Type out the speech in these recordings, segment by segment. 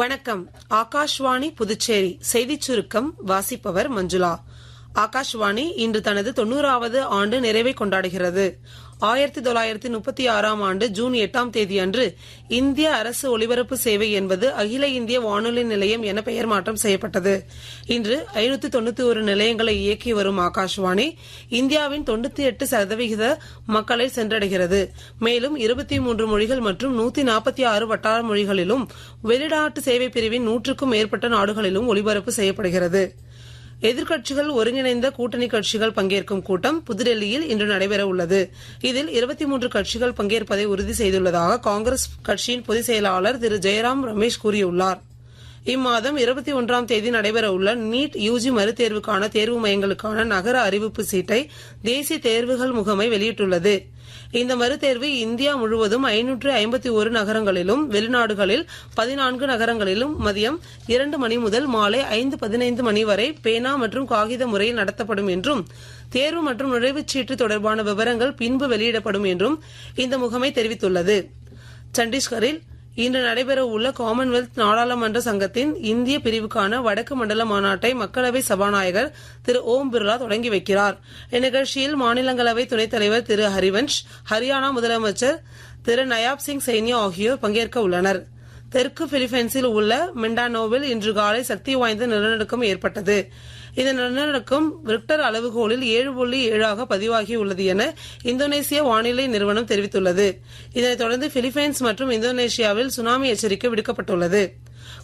வணக்கம். ஆகாஷ்வாணி புதுச்சேரி செய்திச் சுருக்கம் வாசிப்பவர் மஞ்சுளா. ஆகாஷ்வாணி இன்று தனது 90வது ஆண்டு நிறைவை கொண்டாடுகிறது. 1936 ஆண்டு ஜூன் 8 தேதி அன்று இந்திய அரசு ஒலிபரப்பு சேவை என்பது அகில இந்திய வானொலி நிலையம் என பெயர் மாற்றம் செய்யப்பட்டது. இன்று 591 நிலையங்களை இயக்கி வரும் ஆகாஷ்வாணி இந்தியாவின் 98% மக்களை சென்றடைகிறது. மேலும் 23 மொழிகள் மற்றும் 146 வட்டார மொழிகளிலும் வெளிநாட்டு சேவை பிரிவின் 100க்கும் மேற்பட்ட நாடுகளிலும் ஒலிபரப்பு செய்யப்படுகிறது. எதிர்க்கட்சிகள் ஒருங்கிணைந்த கூட்டணி கட்சிகள் பங்கேற்கும் கூட்டம் புதுடெல்லியில் இன்று நடைபெற உள்ளது. இதில் 23 கட்சிகள் பங்கேற்பதை உறுதி செய்துள்ளதாக காங்கிரஸ் கட்சியின் பொதுச் செயலாளர் திரு ஜெயராம் ரமேஷ் கூறியுள்ளார். இம்மாதம் 21 தேதி நடைபெறவுள்ள நீட் யுஜி மறுதேர்வுக்கான தேர்வு மையங்களுக்கான நகர அறிவிப்பு சீட்டை தேசிய தேர்வுகள் முகமை வெளியிட்டுள்ளது. இந்த மறுதேர்வு இந்தியா முழுவதும் 551 நகரங்களிலும் வெளிநாடுகளில் 14 நகரங்களிலும் மதியம் 2 மணி முதல் மாலை 5:15 மணி வரை பேனா மற்றும் காகித முறையில் நடத்தப்படும் என்றும் தேர்வு மற்றும் நுழைவுச்சீட்டு தொடர்பான விவரங்கள் பின்பு வெளியிடப்படும் என்றும் இந்த முகமை தெரிவித்துள்ளது. சத்தீஸ்கரில் இன்று நடைபெற உள்ள காமன்வெல்த் நாடாளுமன்ற சங்கத்தின் இந்திய பிரிவுக்கான வடக்கு மண்டல மாநாட்டை மக்களவை சபாநாயகர் திரு ஓம் பிர்லா தொடங்கி வைக்கிறார். இந்நிகழ்ச்சியில் மாநிலங்களவை துணைத் தலைவர் திரு ஹரிவன்ஷ், ஹரியானா முதலமைச்சர் திரு நயாப் சிங் சைனி ஆகியோர் பங்கேற்க உள்ளனர். தெற்கு பிலிப்பைன்ஸில் உள்ள மிண்டானோவில் இன்று காலை சக்தி வாய்ந்த நிலநடுக்கம் ஏற்பட்டது. இந்த நிலநடுக்கம் ரிக்டர் அளவுகோலில் 7.7 பதிவாகியுள்ளது என இந்தோனேசிய வானிலை நிறுவனம் தெரிவித்துள்ளது. இதனைத் தொடர்ந்து பிலிப்பைன்ஸ் மற்றும் இந்தோனேஷியாவில் சுனாமி எச்சரிக்கை விடுக்கப்பட்டுள்ளது.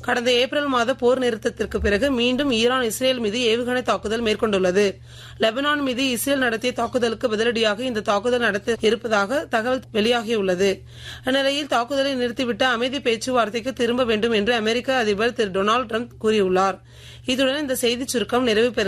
கடந்த ஏப்ரல் மாத போர் நிறுத்தத்திற்கு பிறகு மீண்டும் ஈரான் இஸ்ரேல் மீது ஏவுகணை தாக்குதல் மேற்கொண்டுள்ளது. லெபனான் மீது இஸ்ரேல் நடத்திய தாக்குதலுக்கு பதிலடியாக இந்த தாக்குதல் நடத்த இருப்பதாக தகவல் வெளியாகியுள்ளது. இந்நிலையில் தாக்குதலை நிறுத்திவிட்டு அமைதி பேச்சுவார்த்தைக்கு திரும்ப வேண்டும் என்று அமெரிக்க அதிபர் திரு டொனால்டு டிரம்ப் கூறியுள்ளார். இத்துடன் இந்த செய்திச் சுருக்கம் நிறைவு பெறுகிறது.